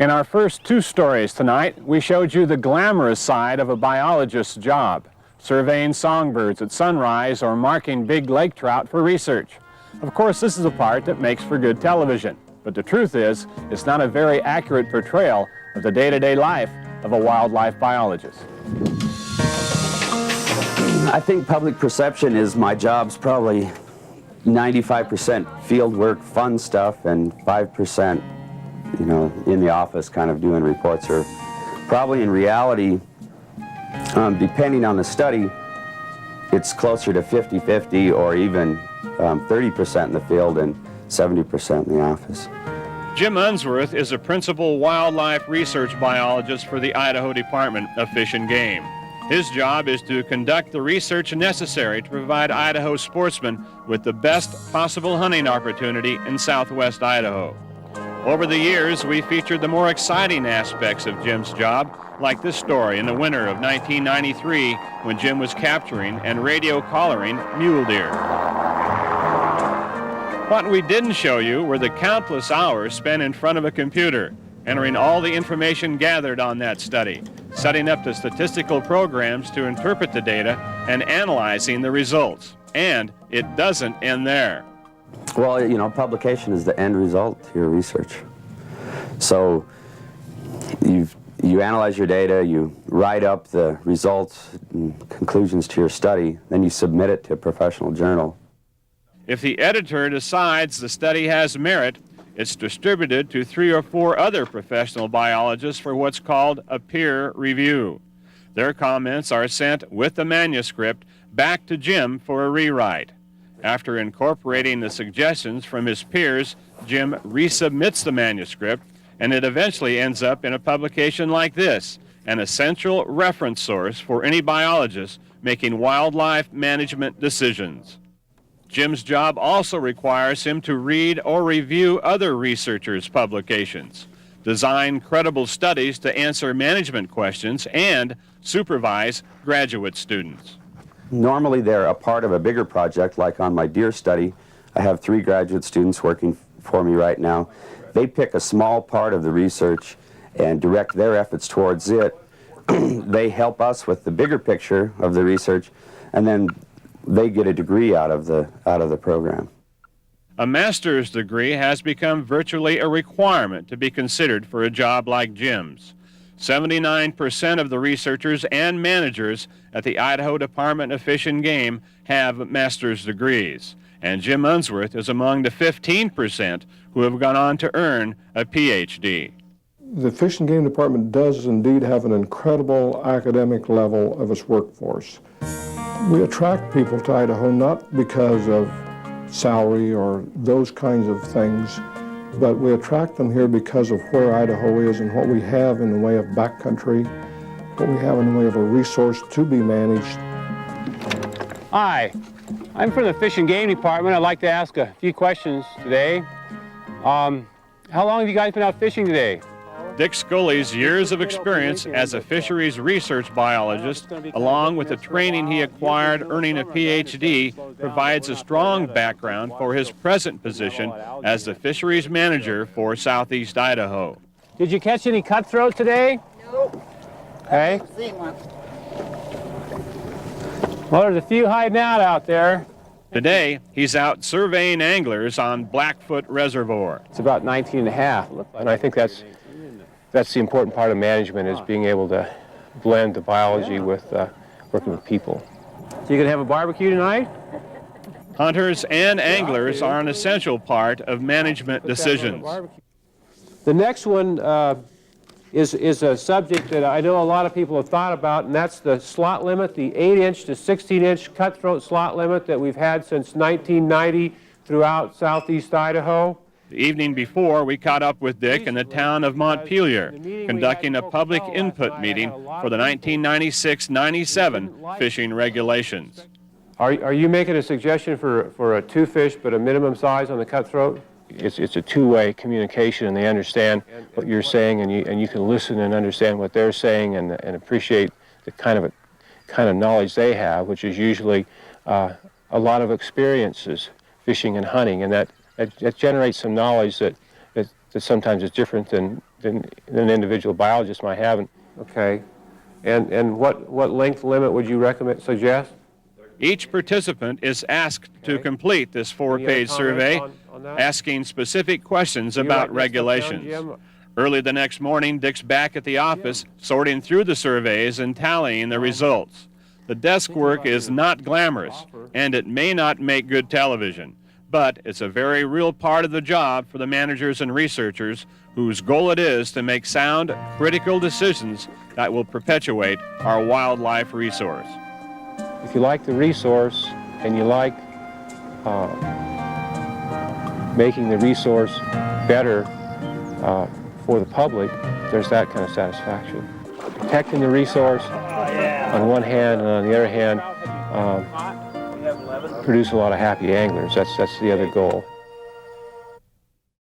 In our first two stories tonight, we showed you the glamorous side of a biologist's job, surveying songbirds at sunrise or marking big lake trout for research. Of course, this is a part that makes for good television, but the truth is, it's not a very accurate portrayal of the day-to-day life of a wildlife biologist. I think public perception is my job's probably 95% field work, fun stuff, and 5%, you know, in the office kind of doing reports, or probably in reality, depending on the study, it's closer to 50-50 or even 30% in the field and 70% in the office. Jim Unsworth is a principal wildlife research biologist for the Idaho Department of Fish and Game. His job is to conduct the research necessary to provide Idaho sportsmen with the best possible hunting opportunity in southwest Idaho. Over the years, we featured the more exciting aspects of Jim's job, like this story in the winter of 1993 when Jim was capturing and radio collaring mule deer. What we didn't show you were the countless hours spent in front of a computer, entering all the information gathered on that study, setting up the statistical programs to interpret the data, and analyzing the results. And it doesn't end there. Well, you know, publication is the end result to your research. So you analyze your data, you write up the results and conclusions to your study, then you submit it to a professional journal. If the editor decides the study has merit, it's distributed to 3 or 4 other professional biologists for what's called a peer review. Their comments are sent with the manuscript back to Jim for a rewrite. After incorporating the suggestions from his peers, Jim resubmits the manuscript, and it eventually ends up in a publication like this, an essential reference source for any biologist making wildlife management decisions. Jim's job also requires him to read or review other researchers' publications, design credible studies to answer management questions, and supervise graduate students. Normally they're a part of a bigger project, like on my deer study. I have 3 graduate students working for me right now. They pick a small part of the research and direct their efforts towards it. They help us with the bigger picture of the research, and then they get a degree out of the program. A master's degree has become virtually a requirement to be considered for a job like Jim's. 79% of the researchers and managers at the Idaho Department of Fish and Game have master's degrees, and Jim Unsworth is among the 15% who have gone on to earn a PhD. The Fish and Game Department does indeed have an incredible academic level of its workforce. We attract people to Idaho not because of salary or those kinds of things, but we attract them here because of where Idaho is and what we have in the way of backcountry, what we have in the way of a resource to be managed. Hi, I'm from the Fish and Game Department. I'd like to ask a few questions today. How long have you guys been out fishing today? Dick Scully's years of experience as a fisheries research biologist, along with the training he acquired earning a PhD, provides a strong background for his present position as the fisheries manager for southeast Idaho. Did you catch any cutthroat today? Nope. Okay. I haven't seen one. Well, there's a few hiding out there. Today, he's out surveying anglers on Blackfoot Reservoir. It's about 19 and a half, and I think that's the important part of management, is being able to blend the biology with working with people. So you gonna have a barbecue tonight? Hunters and anglers are an essential part of management decisions. The next one is a subject that I know a lot of people have thought about, and that's the slot limit, the 8-inch to 16-inch cutthroat slot limit that we've had since 1990 throughout southeast Idaho. The evening before, we caught up with Dick in the town of Montpelier, conducting a public input meeting for the 1996-97 fishing regulations. Are you making a suggestion for a 2 fish but a minimum size on the cutthroat? It's a two-way communication, and they understand what you're saying, and you can listen and understand what they're saying, and appreciate the kind of knowledge they have, which is usually a lot of experiences fishing and hunting, and that generates some knowledge that sometimes is different than than an individual biologist might have. Okay. And what length limit would you suggest? Each participant is asked to complete this 4-page survey, on that? asking specific questions Do you about write that stuff down, regulations. Jim? Early the next morning, Dick's back at the office, sorting through the surveys and tallying the results. The desk work is not glamorous, and it may not make good television, but it's a very real part of the job for the managers and researchers whose goal it is to make sound, critical decisions that will perpetuate our wildlife resource. If you like the resource and you like making the resource better for the public, there's that kind of satisfaction. Protecting the resource on one hand, and on the other hand, produce a lot of happy anglers. That's the other goal.